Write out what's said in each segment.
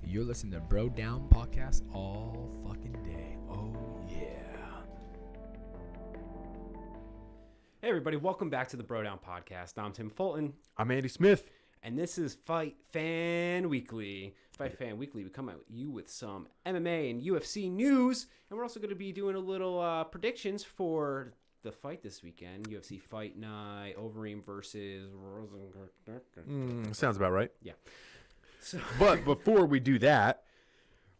You're listening to Bro Down Podcast all fucking day. Oh, yeah. Hey, everybody. Welcome back to the Bro Down Podcast. I'm Tim Fulton. I'm Andy Smith. And this is Fight Fan Weekly. Fight Fan Weekly, we come at you with some MMA and UFC news. And we're also going to be doing a little predictions for the fight this weekend. UFC Fight Night, Overeem versus Rozenstruik. Sounds about right. Yeah. So But before we do that,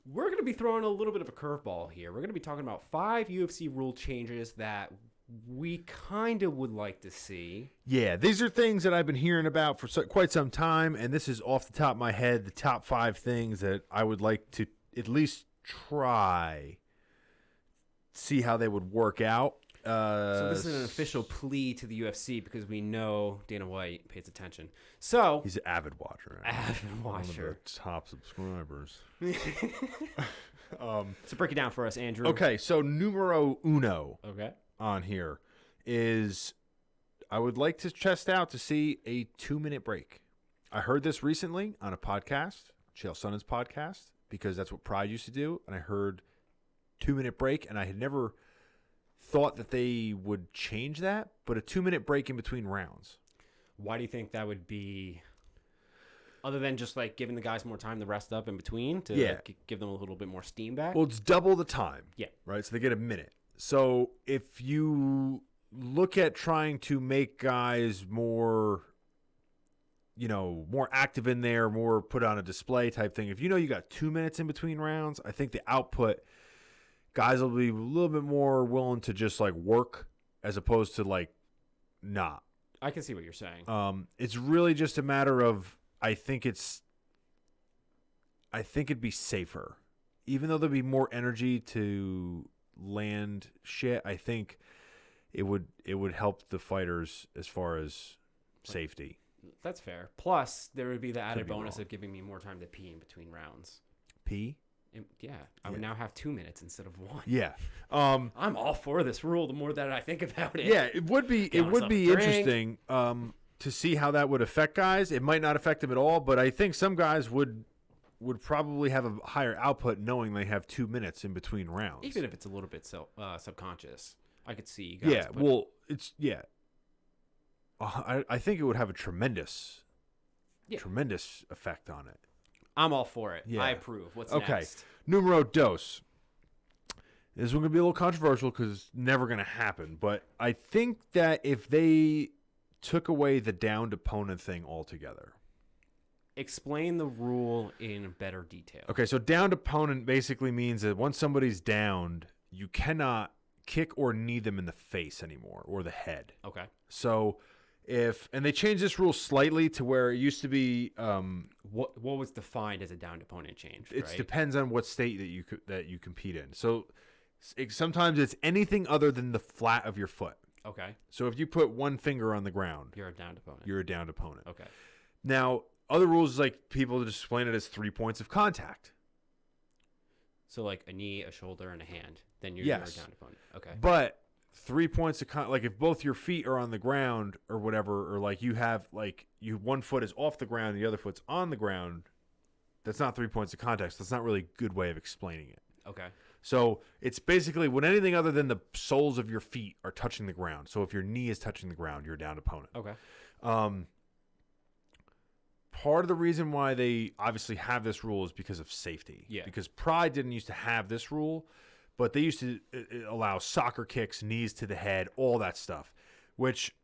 we're going to be throwing a little bit of a curveball here. We're going to be talking about 5 UFC rule changes that we kind of would like to see. yeah, these are things that I've been hearing about for quite some time, and this is off the top of my head, the top 5 things that I would like to at least try, see how they would work out. So this is an official plea to the UFC because we know Dana White pays attention. So He's an avid watcher. avid One of watcher. the top subscribers. So break it down for us, Andrew. Okay, so numero uno Okay. on here is I would like to test out to see a 2-minute break. I heard this recently on a podcast, Chael Sonnen's podcast, because that's what Pride used to do, and I heard 2-minute break, and I had never thought that they would change that, but a 2-minute break in between rounds. Why do you think that would be? Other than just like giving the guys more time to rest up in between to Yeah. give them a little bit more steam back? Well, it's double the time. Yeah. Right? So they get a minute. So if you look at trying to make guys more, more active in there, more put on a display type thing, if you know you got 2 minutes in between rounds, I think the output, guys will be a little bit more willing to just like work as opposed to like not. I can see what you're saying. It's really just a matter of, I think it'd be safer. Even though there'd be more energy to land shit, I think it would help the fighters as far as safety. That's fair. Plus, there would be the added be bonus wrong. of giving me more time to pee in between rounds. P? I would now have 2 minutes instead of 1. Yeah. I'm all for this rule. The more that I think about it. Yeah, it would be Get myself a drink. interesting to see how that would affect guys. It might not affect them at all, but I think some guys would probably have a higher output knowing they have 2 minutes in between rounds. Even if it's a little bit subconscious, I could see. Guys Yeah, I think it would have a tremendous effect on it. I'm all for it. Yeah. I approve. What's Okay. next? Numero dos. This one going to be a little controversial because it's never going to happen. But I think that if they took away the downed opponent thing altogether. Explain the rule in better detail. Okay, so downed opponent basically means that once somebody's downed, you cannot kick or knee them in the face anymore or the head. Okay. So and they changed this rule slightly to where it used to be What was defined as a downed opponent change? it right? depends on what state that you compete in. So sometimes it's anything other than the flat of your foot. Okay. So if you put one finger on the ground, You're a downed opponent. you're a downed opponent. Okay. Now, other rules is like people just explain it as 3 points of contact. So like a knee, a shoulder, and a hand. Then you're Yes. a downed opponent. Okay. But 3 points of like if both your feet are on the ground or whatever, or like you have one foot is off the ground, the other foot's on the ground, that's not 3 points of contact. So that's not really a good way of explaining it. Okay. So it's basically when anything other than the soles of your feet are touching the ground. So if your knee is touching the ground, you're a downed opponent. Okay. Part of the reason why they obviously have this rule is because of safety. Yeah. Because Pride didn't used to have this rule, but they used to allow soccer kicks, knees to the head, all that stuff, which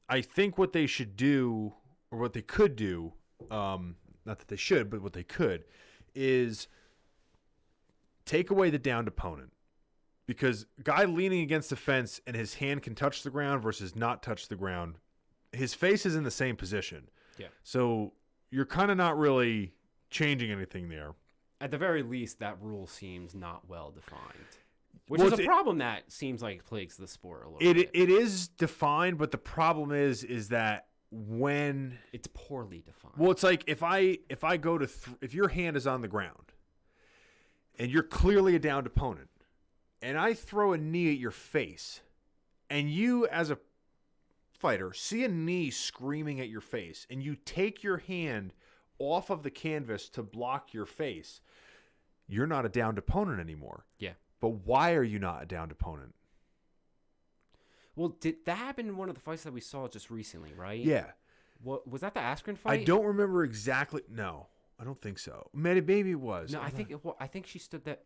I think what they should do, or what they could do, not that they should, but what they could, is take away the downed opponent. Because a guy leaning against the fence and his hand can touch the ground versus not touch the ground, his face is in the same position. Yeah. So you're kind of not really changing anything there. At the very least, that rule seems not well defined, which Well, is a problem that seems like plagues the sport a little bit. It is defined, but the problem is that when It's poorly defined. well, it's like if I go to if your hand is on the ground and you're clearly a downed opponent, and I throw a knee at your face, and you as a fighter see a knee screaming at your face, and you take your hand off of the canvas to block your face, you're not a downed opponent anymore. Yeah. But why are you not a downed opponent? Well, did that happen in one of the fights that we saw just recently, right? Yeah. What was that? The Askren fight? I don't remember exactly. No, I don't think so. Maybe it was. No, I think she stood that.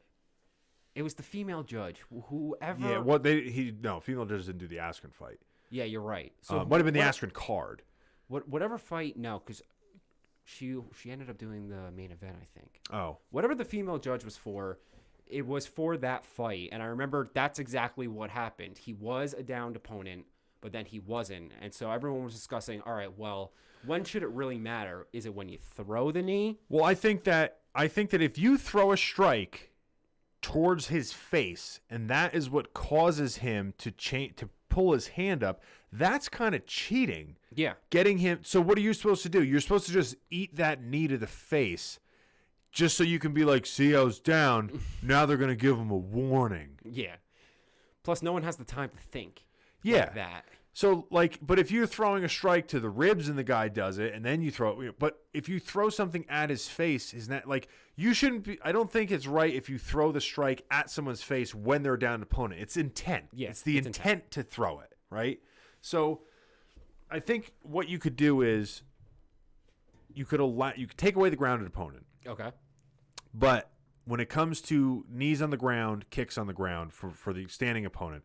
It was the female judge. Whoever. Yeah. Female judges didn't do the Askren fight. Yeah, you're right. So might have been the Askren card. Whatever fight. No, because she ended up doing the main event, I think. Oh. Whatever the female judge was for, it was for that fight, and I remember that's exactly what happened. He was a downed opponent, but then he wasn't, and so everyone was discussing, all right, well, when should it really matter? Is it when you throw the knee? Well, I think that if you throw a strike towards his face, and that is what causes him to pull his hand up, that's kind of cheating. Yeah. Getting him. So what are you supposed to do? You're supposed to just eat that knee to the face, just so you can be like, see, I was down. Now they're gonna give him a warning. Yeah. Plus, no one has the time to think. Yeah. Like that. So, but if you're throwing a strike to the ribs and the guy does it, and then you throw it, but if you throw something at his face, isn't that you shouldn't be? I don't think it's right if you throw the strike at someone's face when they're down opponent. It's intent. Yeah, it's the intent to throw it, right? So, I think what you could do is you could take away the grounded opponent. Okay. But when it comes to knees on the ground, kicks on the ground for the standing opponent,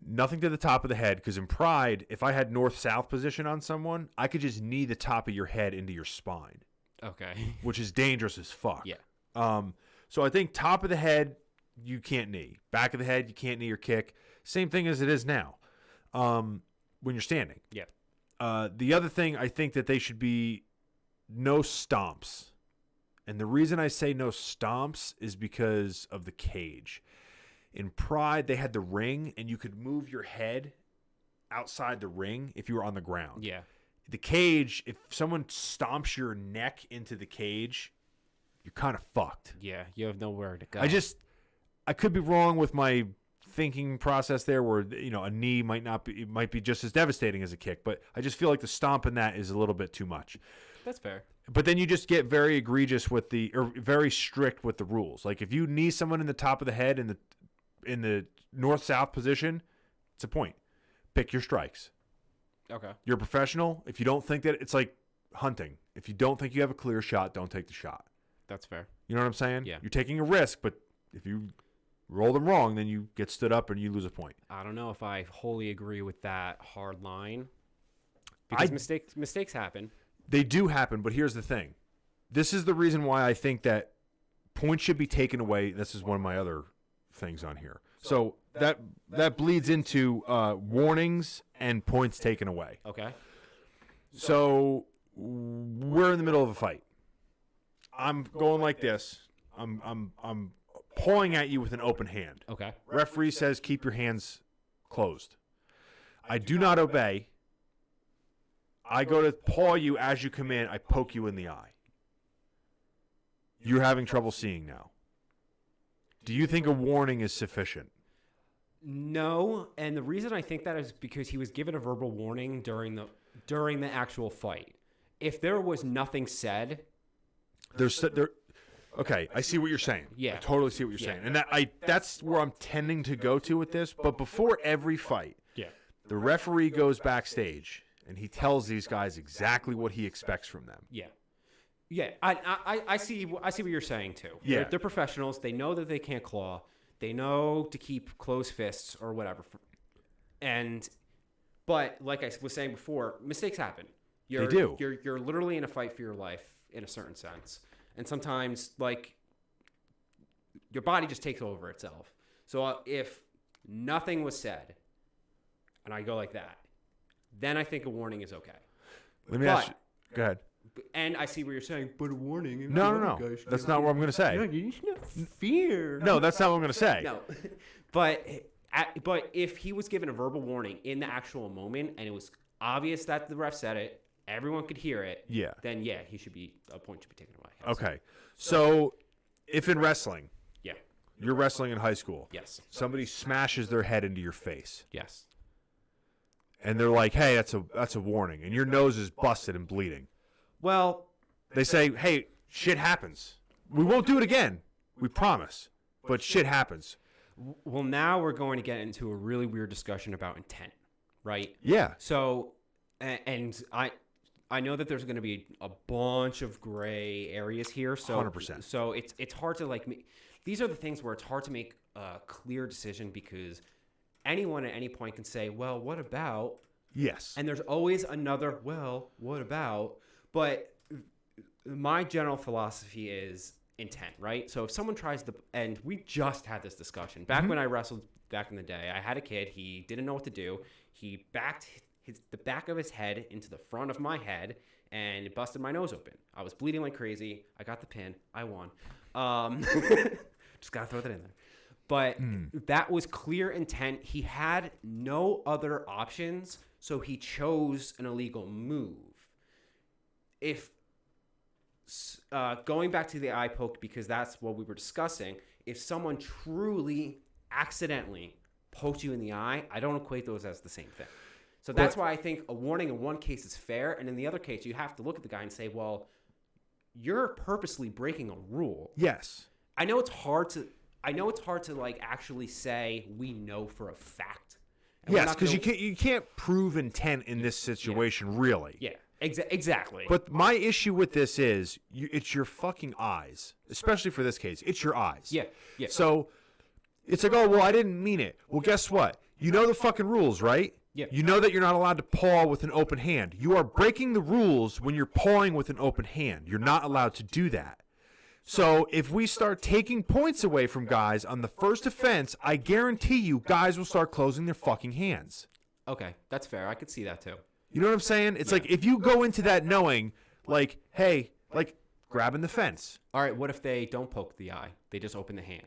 nothing to the top of the head, because in Pride, if I had north-south position on someone, I could just knee the top of your head into your spine. Okay. Which is dangerous as fuck. Yeah. So I think top of the head, you can't knee. Back of the head, you can't knee or kick. Same thing as it is now when you're standing. Yeah. The other thing, I think that they should be no stomps. And the reason I say no stomps is because of the cage. In Pride, they had the ring, and you could move your head outside the ring if you were on the ground. Yeah. The cage, if someone stomps your neck into the cage, you're kind of fucked. Yeah, you have nowhere to go. I could be wrong with my thinking process there, where a knee might be just as devastating as a kick, but I just feel like the stomp in that is a little bit too much. That's fair. But then you just get very egregious or very strict with the rules. Like if you knee someone in the top of the head in the north-south position, it's a point. Pick your strikes. Okay. You're a professional. If you don't think that, it's like hunting. If you don't think you have a clear shot, don't take the shot. That's fair. You know what I'm saying? Yeah. You're taking a risk, but if you roll them wrong, then you get stood up and you lose a point. I don't know if I wholly agree with that hard line. Because mistakes happen. They do happen, but here's the thing. This is the reason why I think that points should be taken away. This is one of my other things on here. So that bleeds into warnings and points taken away. Okay. So we're in the middle of a fight. I'm going like this. I'm pawing at you with an open hand. Okay. Referee says keep your hands closed. I do not obey. I go to paw you as you come in. I poke you in the eye. You're having trouble seeing now. Do you think a warning is sufficient? No, and the reason I think that is because he was given a verbal warning during the actual fight. If there was nothing said, okay, I see what you're saying. Yeah. I totally see what you're saying. And that's where I'm tending to go to with this. But before every fight, the referee goes backstage and he tells these guys exactly what he expects from them. Yeah. Yeah, I see what you're saying too. Yeah. They're professionals. They know that they can't claw. They know to keep closed fists or whatever. But like I was saying before, mistakes happen. They do. You're literally in a fight for your life in a certain sense. And sometimes, your body just takes over itself. So if nothing was said, and I go like that, then I think a warning is okay. Let me ask you. Go ahead. And I see what you're saying, but a warning. No. That's not what I'm going to say. No, you should have fear. No, that's not what I'm going to say. No. But if he was given a verbal warning in the actual moment, and it was obvious that the ref said it, everyone could hear it. Yeah. Then a point should be taken away. Okay. So if in wrestling, Yeah. you're wrestling in high school, Yes. somebody smashes their head into your face, Yes. and they're like, "Hey, that's a warning," and your nose is busted and bleeding. Well, They say, hey, shit happens. We won't do it again. We promise. But shit happens. Well, now we're going to get into a really weird discussion about intent, right? Yeah. So, and I know that there's going to be a bunch of gray areas here. So 100%. So it's hard to these are the things where it's hard to make a clear decision because anyone at any point can say, well, what about? Yes. And there's always another, well, what about? But my general philosophy is intent, right? So if someone tries to, and we just had this discussion back when I wrestled back in the day, I had a kid, he didn't know what to do. He backed the back of his head into the front of my head and it busted my nose open. I was bleeding like crazy. I got the pin. I won. Just got to throw that in there. But that was clear intent. He had no other options, so he chose an illegal move. If going back to the eye poke, because that's what we were discussing, if someone truly accidentally poked you in the eye, I don't equate those as the same thing. So that's why I think a warning in one case is fair, and in the other case, you have to look at the guy and say, well, you're purposely breaking a rule. Yes. I know it's hard to like actually say we know for a fact. And Yes, because you can't prove intent in this situation, really. Yeah, exactly. But my issue with this is it's your fucking eyes, especially for this case. It's your eyes. Yeah. So it's like, oh, well, I didn't mean it. Well, guess what? You know the fucking rules, right? Yeah. You know that you're not allowed to paw with an open hand. You are breaking the rules when you're pawing with an open hand. You're not allowed to do that. So if we start taking points away from guys on the first offense, I guarantee you guys will start closing their fucking hands. Okay, that's fair. I could see that too. You know what I'm saying? It's like if you go into that knowing, like, hey, like grabbing the fence. All right, what if they don't poke the eye? They just open the hand.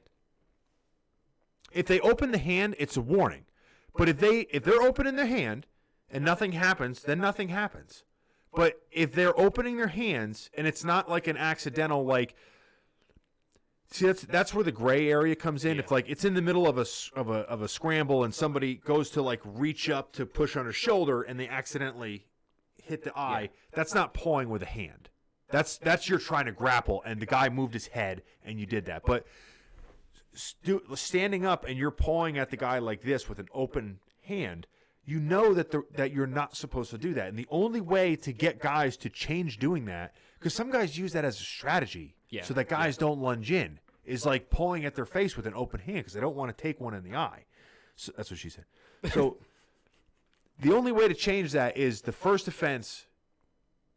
If they open the hand, it's a warning. But if they're opening their hand and nothing happens, then nothing happens. But if they're opening their hands and it's not like an accidental, like, see, that's where the gray area comes in. Yeah. If like it's in the middle of a scramble and somebody goes to like reach up to push on her shoulder and they accidentally hit the eye, that's not pawing with a hand. That's you're trying to grapple and the guy moved his head and you did that. But standing up and you're pawing at the guy like this with an open hand, you know that you're not supposed to do that. And the only way to get guys to change doing that, because some guys use that as a strategy so that guys don't lunge in, is like pulling at their face with an open hand because they don't want to take one in the eye. So, that's what she said. So the only way to change that is the first offense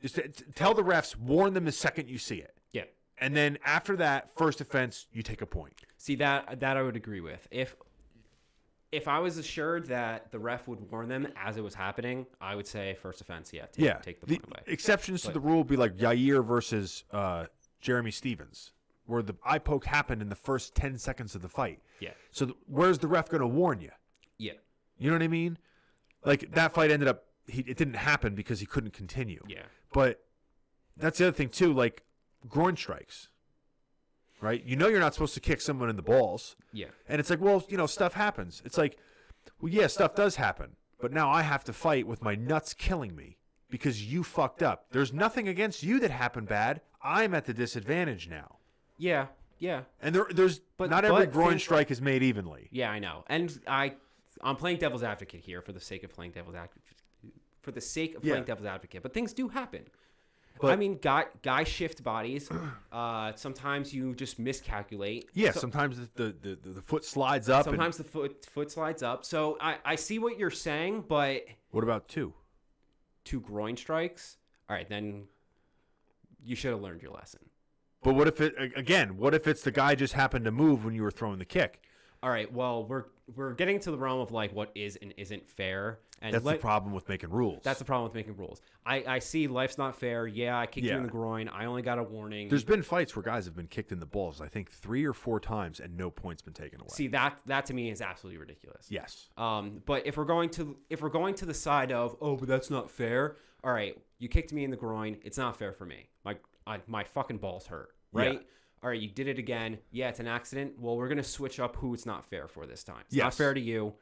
is to tell the refs, warn them the second you see it. Yeah. And then after that first offense, you take a point. See, that I would agree with. If I was assured that the ref would warn them as it was happening, I would say first offense, take the point away. Exceptions to the rule would be like Yair versus Jeremy Stevens, where the eye poke happened in the first 10 seconds of the fight. Yeah. So where's the ref going to warn you? Yeah. You know what I mean? Like that fight ended up, it didn't happen because he couldn't continue. Yeah. But that's the other thing too, like groin strikes. Right? You know you're not supposed to kick someone in the balls. Yeah. And it's like, well, stuff happens. It's like, well, yeah, stuff does happen. But now I have to fight with my nuts killing me because you fucked up. There's nothing against you that happened bad. I'm at the disadvantage now. Yeah. Yeah. And there's not every groin strike is made evenly. Yeah, I know. And I'm playing devil's advocate here for the sake of playing devil's advocate. Devil's advocate. But things do happen. But, I mean, guys shift bodies. Sometimes you just miscalculate. Yeah, sometimes the foot slides up. Sometimes the foot slides up. So I see what you're saying, but... What about two groin strikes? All right, then you should have learned your lesson. But what if it's the guy just happened to move when you were throwing the kick? All right, well, we're getting to the realm of like what is and isn't fair. And that's the problem with making rules. That's the problem with making rules. I see life's not fair. Yeah, I kicked you in the groin. I only got a warning. There's been fights where guys have been kicked in the balls, I think 3 or 4 times, and no points been taken away. See, that to me is absolutely ridiculous. Yes. But if we're going to the side of, oh, but that's not fair. All right, you kicked me in the groin. It's not fair for me. My fucking balls hurt, right? Yeah. All right, you did it again. Yeah, it's an accident. Well, we're going to switch up who it's not fair for this time. It's not fair to you.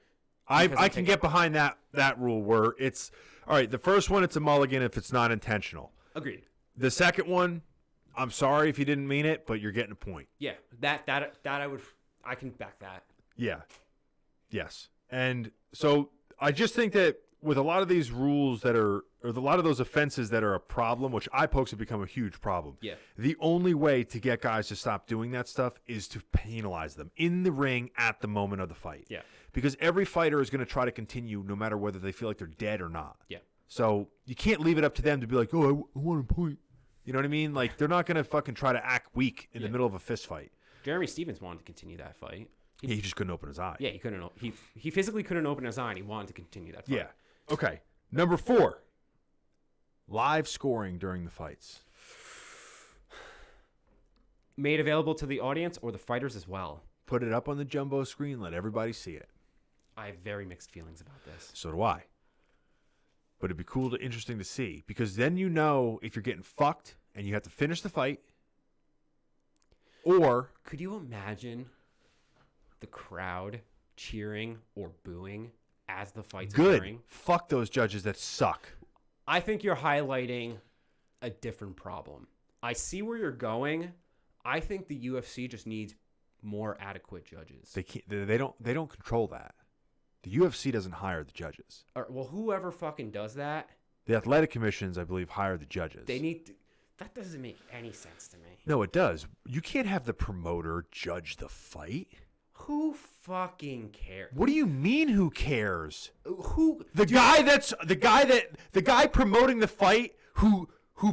I can get behind that rule where it's, all right, the first one, it's a mulligan if it's not intentional. Agreed. The second one, I'm sorry if you didn't mean it, but you're getting a point. Yeah, that I can back that. Yeah. Yes. And so I just think that with a lot of these rules that are, or a lot of those offenses that are a problem, which eye pokes have become a huge problem. Yeah. The only way to get guys to stop doing that stuff is to penalize them in the ring at the moment of the fight. Yeah. Because every fighter is going to try to continue no matter whether they feel like they're dead or not. Yeah. So you can't leave it up to them to be like, oh, I want a point. You know what I mean? Like, they're not going to fucking try to act weak in the middle of a fist fight. Jeremy Stevens wanted to continue that fight. He just couldn't open his eye. Yeah, he couldn't. He physically couldn't open his eye, and he wanted to continue that fight. Yeah. Okay. Number 4. Live scoring during the fights. Made available to the audience or the fighters as well. Put it up on the jumbo screen. Let everybody see it. I have very mixed feelings about this. So do I. But it'd be cool to interesting to see, because then you know if you're getting fucked and you have to finish the fight, or could you imagine the crowd cheering or booing as the fight's occurring? Fuck those judges that suck. I think you're highlighting a different problem. I see where you're going. I think the UFC just needs more adequate judges. They can't. They don't control that. The UFC doesn't hire the judges. Well, whoever fucking does that. The athletic commissions, I believe, hire the judges. They need to, that doesn't make any sense to me. No, it does. You can't have the promoter judge the fight. Who fucking cares? What do you mean? Who cares? Who the guy promoting the fight who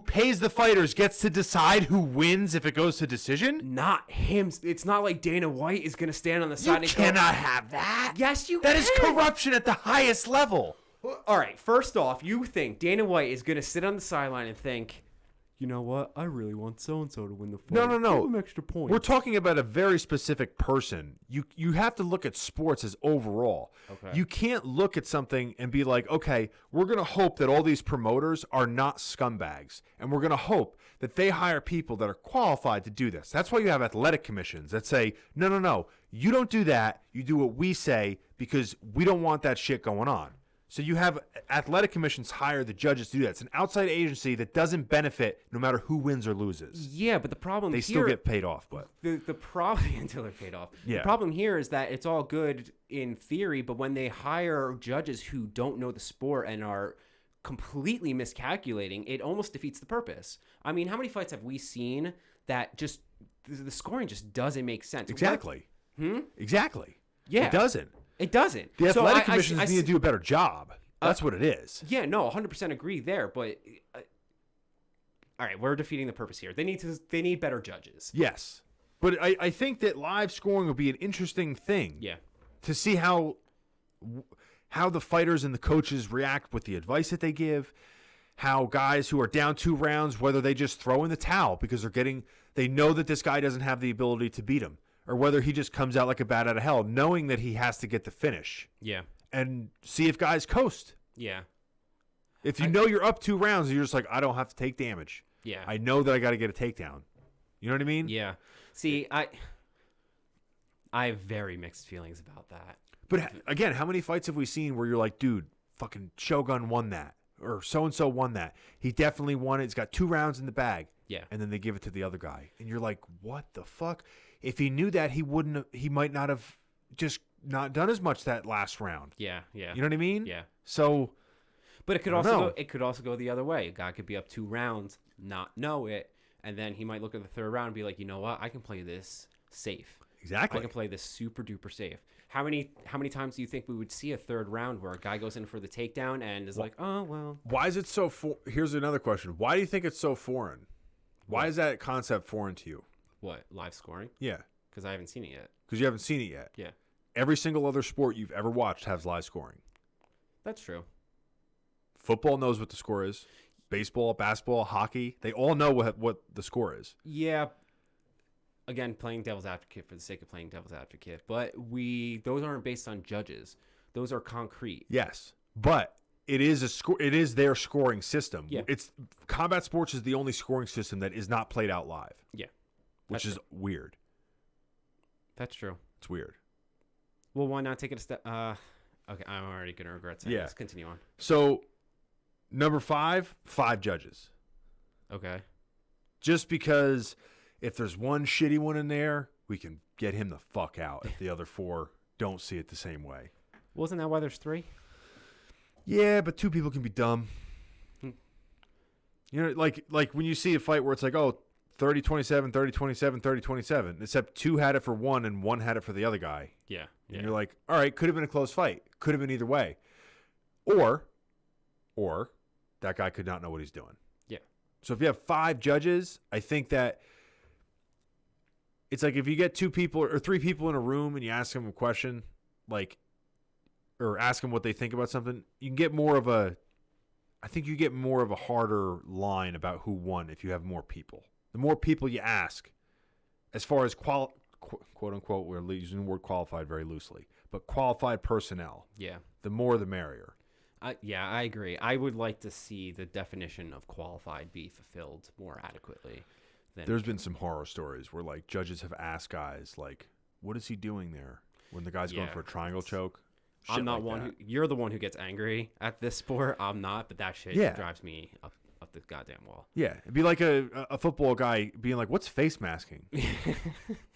pays the fighters gets to decide who wins if it goes to decision? Not him. It's not like Dana White is going to stand on the side and cannot have that. Yes, you That can. is corruption at the highest level. All right, first off, you think Dana White is going to sit on the sideline and think, you know what? I really want so-and-so to win the fight. No. Give him extra points. We're talking about a very specific person. You have to look at sports as overall. Okay. You can't look at something and be like, okay, we're going to hope that all these promoters are not scumbags. And we're going to hope that they hire people that are qualified to do this. That's why you have athletic commissions that say, no. You don't do that. You do what we say because we don't want that shit going on. So you have athletic commissions hire the judges to do that. It's an outside agency that doesn't benefit no matter who wins or loses. Yeah, but the problem they still get paid off, but the problem until they're paid off. Yeah. The problem here is that it's all good in theory, but when they hire judges who don't know the sport and are completely miscalculating, it almost defeats the purpose. I mean, how many fights have we seen that just the scoring just doesn't make sense? Exactly. Exactly. Yeah. It doesn't. It doesn't. The athletic commissions need to do a better job. That's what it is. Yeah, no, 100% agree there. But all right, we're defeating the purpose here. They need better judges. Yes, but I think that live scoring would be an interesting thing. Yeah. To see how the fighters and the coaches react with the advice that they give. How guys who are down 2 rounds, whether they just throw in the towel because they know that this guy doesn't have the ability to beat him. Or whether he just comes out like a bat out of hell, knowing that he has to get the finish. Yeah. And see if guys coast. Yeah. If you know you're up 2 rounds and you're just like, I don't have to take damage. Yeah. I know that I got to get a takedown. You know what I mean? Yeah. See, I have very mixed feelings about that. But again, how many fights have we seen where you're like, dude, fucking Shogun won that. Or so-and-so won that. He definitely won it. He's got 2 rounds in the bag. Yeah. And then they give it to the other guy. And you're like, what the fuck? If he knew that, he might not have just not done as much that last round. Yeah, yeah. You know what I mean? Yeah. So, but it could also go the other way. A guy could be up 2 rounds, not know it, and then he might look at the 3rd round and be like, you know what? I can play this safe. Exactly. I can play this super duper safe. How many times do you think we would see a 3rd round where a guy goes in for the takedown and is like, oh well? Why is it so? Here's another question. Why do you think it's so foreign? Why is that concept foreign to you? What, live scoring? Yeah. Because I haven't seen it yet. Because you haven't seen it yet. Yeah. Every single other sport you've ever watched has live scoring. That's true. Football knows what the score is. Baseball, basketball, hockey, they all know what the score is. Yeah. Again, playing devil's advocate for the sake of playing devil's advocate. But those aren't based on judges. Those are concrete. Yes. But it is it is their scoring system. Yeah. It's combat sports is the only scoring system that is not played out live. Yeah. Which is weird. That's true. It's weird. Well, why not take it a step? Okay, I'm already going to regret saying this. Continue on. So, number 5 judges. Okay. just because if there's one shitty one in there, we can get him the fuck out if the other 4 don't see it the same way. Wasn't that why there's 3? Yeah, but 2 people can be dumb. You know, like when you see a fight where it's like, oh, 30-27, 30-27, 30-27, except 2 had it for one and 1 had it for the other guy. Yeah. And you're like, all right, could have been a close fight. Could have been either way. Or that guy could not know what he's doing. Yeah. So if you have 5 judges, I think that it's like if you get 2 people or 3 people in a room and you ask them a question, like, or ask them what they think about something, you can get more of a, I think you get more of a harder line about who won if you have more people. The more people you ask, as far as quote unquote, we're using the word qualified very loosely, but qualified personnel. Yeah. The more the merrier. Yeah, I agree. I would like to see the definition of qualified be fulfilled more adequately. There's been some horror stories where like judges have asked guys like, "What is he doing there?" When the guy's going for a triangle choke. I'm not one who. You're the one who gets angry at this sport. I'm not, but that shit drives me up the goddamn wall. Yeah, it'd be like a football guy being like, "What's face masking?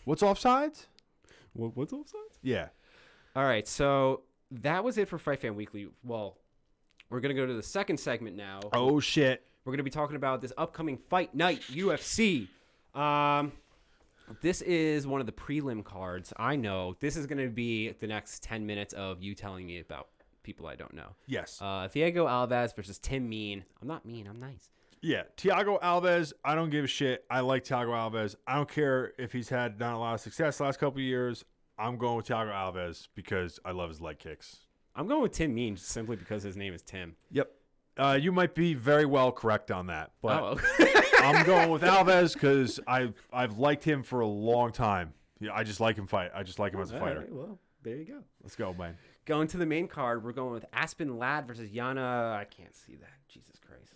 What's offsides? What's offsides?" Yeah. All right, so that was it for Fight Fan Weekly. Well, we're gonna go to the second segment now. Oh shit. We're going to be talking about this upcoming fight night, UFC. This is one of the prelim cards. I know this is going to be the next 10 minutes of you telling me about people I don't know. Yes. Thiago Alves versus Tim Mean. I'm not mean. I'm nice. Yeah. Thiago Alves, I don't give a shit. I like Thiago Alves. I don't care if he's had not a lot of success the last couple of years. I'm going with Thiago Alves because I love his leg kicks. I'm going with Tim Mean simply because his name is Tim. Yep. You might be very well correct on that, but okay. I'm going with Alves because I've liked him for a long time. Yeah, I just like him fight. I just like him as a fighter. Right, well, there you go. Let's go, man. Going to the main card, we're going with Aspen Ladd versus Yana. I can't see that. Jesus Christ.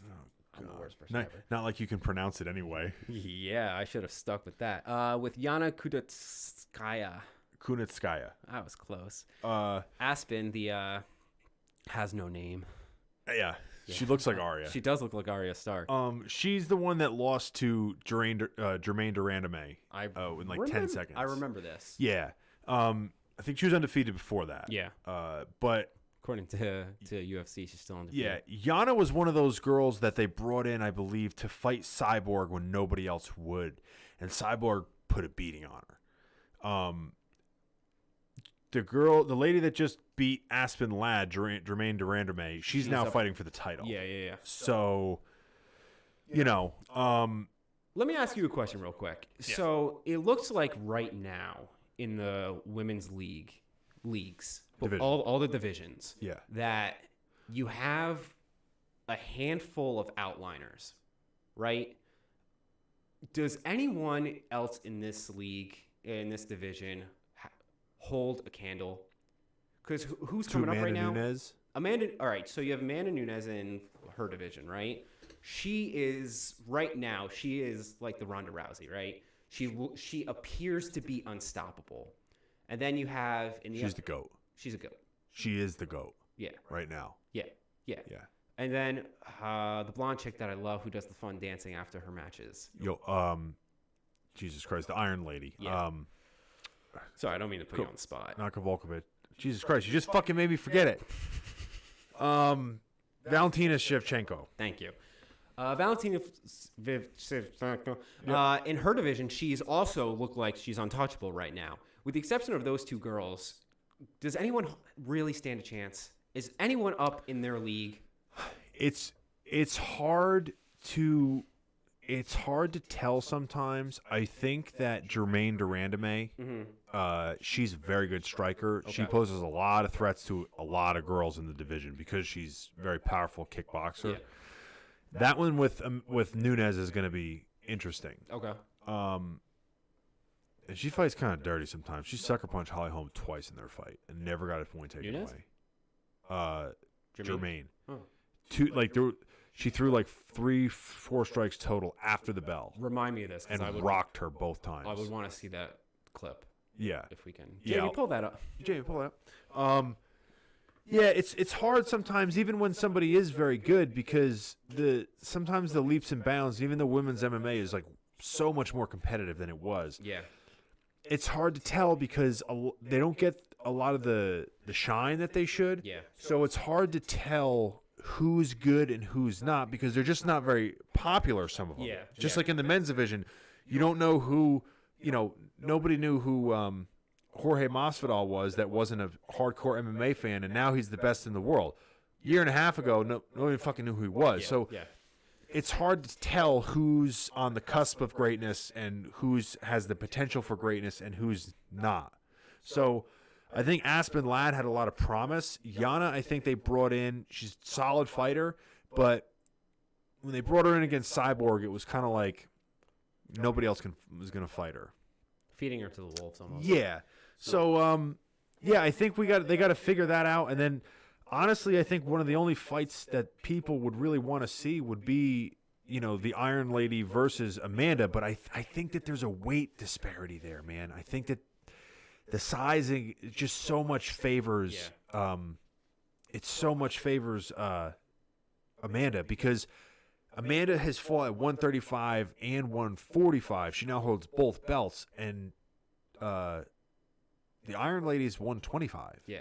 I'm the worst person ever. Not like you can pronounce it anyway. Yeah, I should have stuck with that. With Yana Kunitskaya. Kunitskaya. I was close. Aspen, the has no name. Yeah. She looks like Arya. She does look like Arya Stark. She's the one that lost to Jermaine Durandame in like 10 seconds. I remember this. Yeah. I think she was undefeated before that. Yeah. But according to UFC, she's still undefeated. Yeah. Yana was one of those girls that they brought in, I believe, to fight Cyborg when nobody else would. And Cyborg put a beating on her. The lady that just beat Aspen Ladd, Jermaine Durandame, she's now fighting for the title. Yeah. So, you know. Let me ask you a question real quick. Yeah. So it looks like right now in the women's leagues, all the divisions, that you have a handful of outliners, right? Does anyone else in this league, in this division, hold a candle? Because who's coming up right now? Nunes? Amanda. All right, so you have Amanda Nunes in her division, right? She is right now. She is like the Ronda Rousey, right? She appears to be unstoppable. And then you have she's the GOAT. She's a GOAT. She is the GOAT. Yeah. Right now. Yeah. And then the blonde chick that I love, who does the fun dancing after her matches. Jesus Christ, the Iron Lady. Yeah. Sorry, I don't mean to put you on the spot. Not Kavolkovich. Jesus Christ, you just fucking made me forget it. Valentina Shevchenko. Thank you. Valentina Shevchenko. In her division, she's also looked like she's untouchable right now. With the exception of those two girls, does anyone really stand a chance? Is anyone up in their league? It's hard to tell sometimes. I think that Jermaine Durandame, she's a very good striker. Okay. She poses a lot of threats to a lot of girls in the division because she's a very powerful kickboxer. Yeah. That one with Nunes is going to be interesting. Okay. And she fights kind of dirty sometimes. She sucker punched Holly Holm twice in their fight and never got a point taken away. Jermaine. Oh. She threw like 3-4 strikes total after the bell. Remind me of this. And rocked her both times. I would want to see that clip. Yeah. If we can. Jamie, pull that up. Jamie, pull that up. Yeah, it's hard sometimes, even when somebody is very good, because sometimes the leaps and bounds, even though women's MMA is like so much more competitive than it was. Yeah. It's hard to tell because they don't get a lot of the shine that they should. Yeah. So it's hard to tell who's good and who's not because they're just not very popular, some of them. Yeah. Just Yeah. like in the men's division, you don't know who, nobody knew who Jorge Masvidal was that wasn't a hardcore MMA fan, and now he's the best in the world. A year and a half ago, nobody fucking knew who he was. Yeah. So Yeah. it's hard to tell who's on the cusp of greatness and who's has the potential for greatness and who's not. So I think Aspen Ladd had a lot of promise. Yana, I think they brought in, she's a solid fighter, but when they brought her in against Cyborg, it was kind of like nobody else was going to fight her. Feeding her to the wolves almost. Yeah. So, I think they got to figure that out. And then, honestly, I think one of the only fights that people would really want to see would be, the Iron Lady versus Amanda. But I think that there's a weight disparity there, man. I think that the sizing just so much favors, it so much favors Amanda because Amanda has fought at 135 and 145. She now holds both belts, and the Iron Lady is 125. Yeah.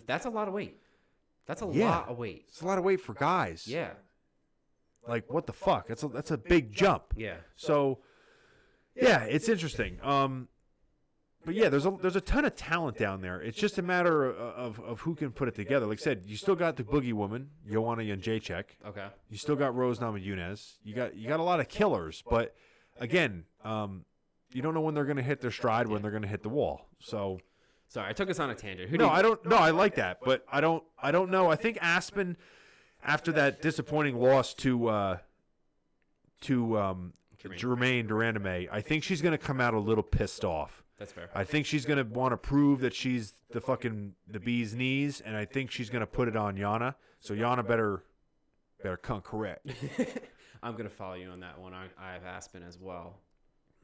That's a lot of weight. That's a Yeah. lot of weight. It's a lot of weight for guys. Yeah. Like, what the fuck? That's a big jump. Yeah. So, yeah, it's interesting. But yeah, there's a ton of talent down there. It's just a matter of who can put it together. Like I said, you still got the Boogie Woman, Joanna Jędrzejczyk. Okay. You still got Rose Namajunas. You got a lot of killers, but again, you don't know when they're going to hit their stride, when they're going to hit the wall. So, sorry, I took us on a tangent. I don't. No, I like that, but I don't know. I think Aspen, after that disappointing loss to Jermaine Durandame, I think she's going to come out a little pissed off. That's fair. I think she's going to want to prove that she's the bee's knees, and I think she's going to put it on Yana. So Yana better come correct. I'm going to follow you on that one. I have Aspen as well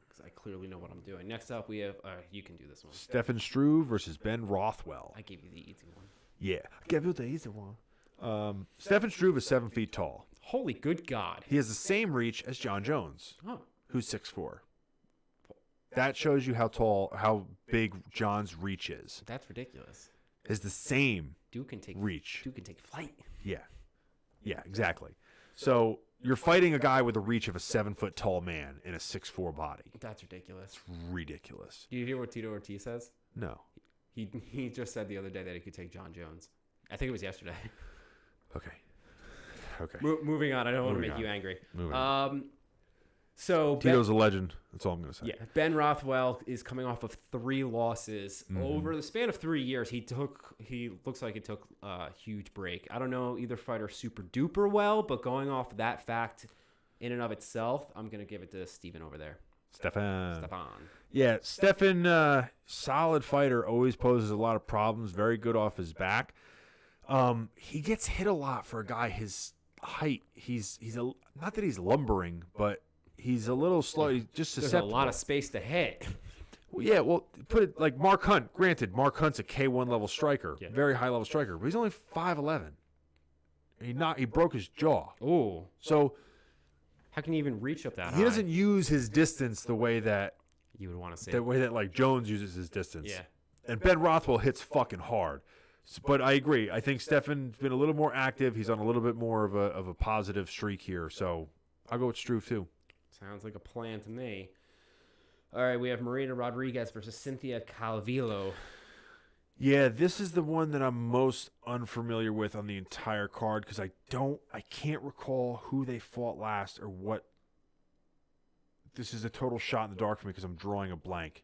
because I clearly know what I'm doing. Next up, we have you can do this one. Stefan Struve versus Ben Rothwell. I gave you the easy one. Yeah, I gave you the easy one. Stefan Struve is 7 feet tall. Holy good God. He has the same reach as John Jones, who's 6'4". That shows you how big John's reach is. That's ridiculous. Is the same Duke can take reach. Duke can take flight. Yeah, exactly. So you're fighting a guy with the reach of a 7 foot tall man in a 6'4" body. That's ridiculous. It's ridiculous. Do you hear what Tito Ortiz says? No. He just said the other day that he could take John Jones. I think it was yesterday. Okay. Moving on. I don't want to Moving make on. you angry. Moving on. So Tito's a legend. That's all I'm going to say. Yeah, Ben Rothwell is coming off of 3 losses. Over the span of 3 years, he looks like he took a huge break. I don't know either fighter super duper well, but going off that fact in and of itself, I'm going to give it to Steven over there. Stefan. Yeah, Stefan, solid fighter, always poses a lot of problems, very good off his back. He gets hit a lot for a guy his height. He's not that he's lumbering, but he's a little slow. He's just There's susceptible. a lot of space to hit. Well, put it like Mark Hunt. Granted, Mark Hunt's a K1 level striker, very high level striker, but he's only 5'11". He broke his jaw. Ooh. So How can you even reach up that high? he doesn't use his distance the way that You would want to say. like Jones uses his distance. Yeah. And Ben Rothwell hits fucking hard. But I agree. I think Stefan's been a little more active. He's on a little bit more of a positive streak here. So I'll go with Struve too. Sounds like a plan to me. All right, we have Marina Rodriguez versus Cynthia Calvillo. Yeah, this is the one that I'm most unfamiliar with on the entire card because I can't recall who they fought last or what. This is a total shot in the dark for me because I'm drawing a blank.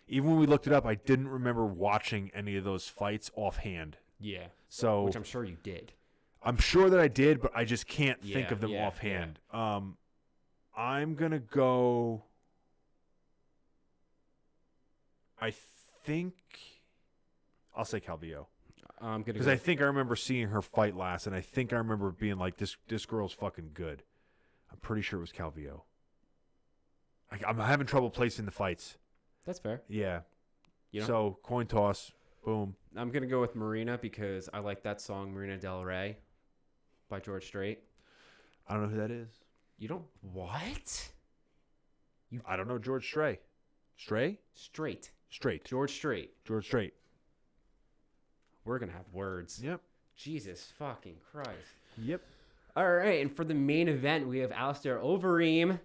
Even when we looked it up, I didn't remember watching any of those fights offhand. Yeah. So Which I'm sure you did. I'm sure that I did, but I just can't think of them yeah, offhand. I'm going to go... I think... I'll say Calvillo. Because I think I remember seeing her fight last, and I think I remember being like, this girl's fucking good. I'm pretty sure it was Calvillo. I'm having trouble placing the fights. That's fair. Yeah. You know? So, coin toss. Boom. I'm going to go with Marina because I like that song, Marina Del Rey, by George Strait. I don't know who that is. You don't... What? I don't know George Strait. Stray? Straight. Straight. George Strait. George Strait. We're going to have words. Yep. Jesus fucking Christ. Yep. All right, and for the main event, we have Alistair Overeem,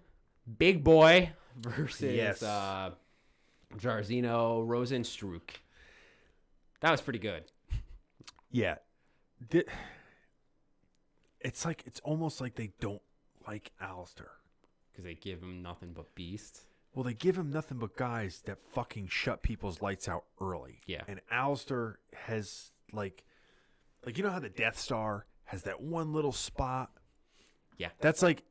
big boy, versus Jairzinho Rozenstruik. That was pretty good. Yeah. It's almost like they don't like Alistair. Because they give him nothing but beast. Well, they give him nothing but guys that fucking shut people's lights out early. Yeah. And Alistair has, like you know how the Death Star has that one little spot? Yeah. That's like,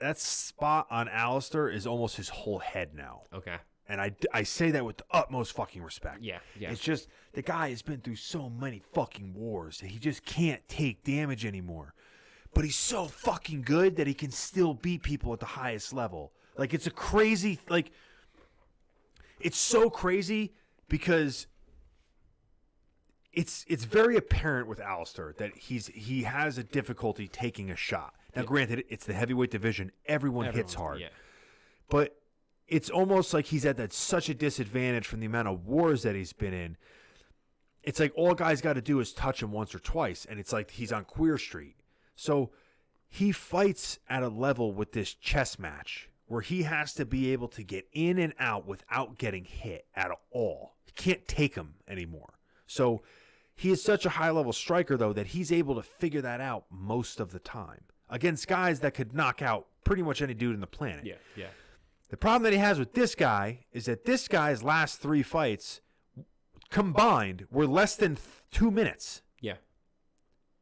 that spot on Alistair is almost his whole head now. Okay. And I say that with the utmost fucking respect. Yeah, yeah. It's just, the guy has been through so many fucking wars that he just can't take damage anymore. But he's so fucking good that he can still beat people at the highest level. Like, it's a crazy, like, it's so crazy because it's very apparent with Alistair that he has a difficulty taking a shot. Now, granted, it's the heavyweight division. Everyone hits hard. Yeah. But it's almost like he's at such a disadvantage from the amount of wars that he's been in. It's like all guys got to do is touch him once or twice, and it's like he's on Queer Street. So he fights at a level with this chess match where he has to be able to get in and out without getting hit at all. He can't take him anymore. So he is such a high-level striker, though, that he's able to figure that out most of the time against guys that could knock out pretty much any dude on the planet. Yeah, yeah. The problem that he has with this guy is that this guy's last 3 fights combined were less than 2 minutes. Yeah.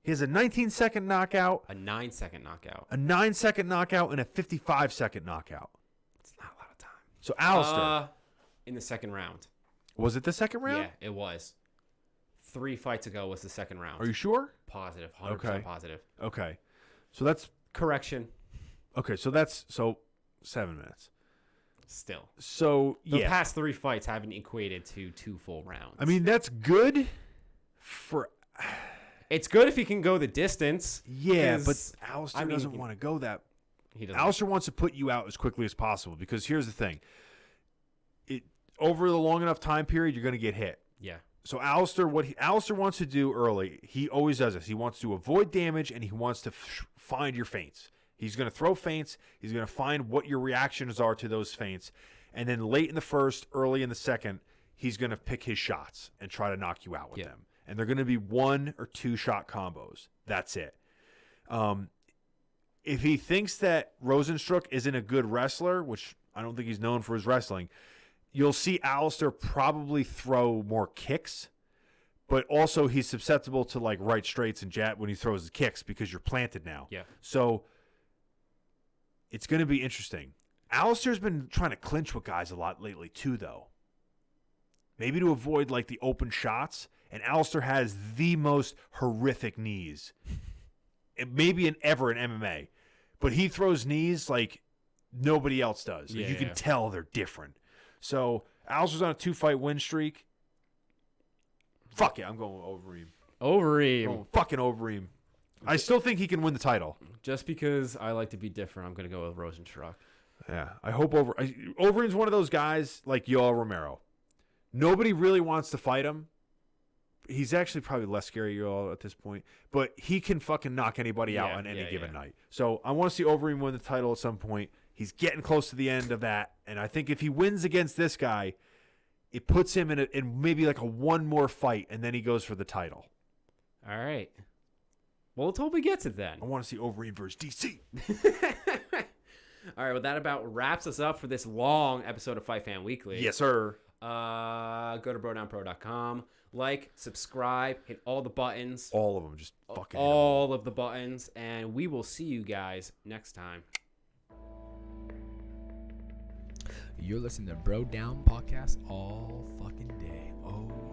He has a 19-second knockout, A 9-second knockout. a 9-second knockout, and a 55-second knockout. It's not a lot of time. So Alistair, In the second round. was it the second round? Yeah, it was. 3 fights ago was the second round. Are you sure? Positive. 100% Okay. positive. Okay. So that's Correction. okay. So 7 minutes. Still. So The yeah, past 3 fights haven't equated to 2 full rounds. I mean that's good for. it's good if he can go the distance. Yeah, but 'cause, Alistair I mean, doesn't want to go that. He doesn't. Alistair wants to put you out as quickly as possible because here's the thing. Over the long enough time period, you're going to get hit. Yeah. So Alistair wants to do early, he always does this. He wants to avoid damage and he wants to find your feints. He's going to throw feints. He's going to find what your reactions are to those feints. And then late in the first, early in the second, he's going to pick his shots and try to knock you out with them. And they're going to be 1 or 2 shot combos. That's it. If he thinks that Rozenstruik isn't a good wrestler, which I don't think he's known for his wrestling, you'll see Alistair probably throw more kicks, but also he's susceptible to like right straights and jab when he throws the kicks because you're planted now. Yeah. So it's going to be interesting. Alistair's been trying to clinch with guys a lot lately too, though. Maybe to avoid like the open shots. And Alistair has the most horrific knees, maybe ever in MMA. But he throws knees like nobody else does. Like, you can tell they're different. So Alistair's on a 2-fight win streak. Fuck it, I'm going with Overeem. Overeem. Fucking Overeem. I still think he can win the title. Just because I like to be different, I'm going to go with Rozenstruik. Yeah, I hope Overeem's one of those guys like Yoel Romero. Nobody really wants to fight him. He's actually probably less scary Yoel at this point, but he can fucking knock anybody out on any given night. So I want to see Overeem win the title at some point. He's getting close to the end of that, and I think if he wins against this guy, it puts him in maybe like a 1 more fight, and then he goes for the title. All right. Well, let's hope he gets it then. I want to see Overeem versus DC. All right, well, that about wraps us up for this long episode of Fight Fan Weekly. Yes, sir. Go to brodownpro.com. Like, subscribe, hit all the buttons. All of them. Just fucking all of the buttons. And we will see you guys next time. You're listening to Bro Down Podcast all fucking day. Oh,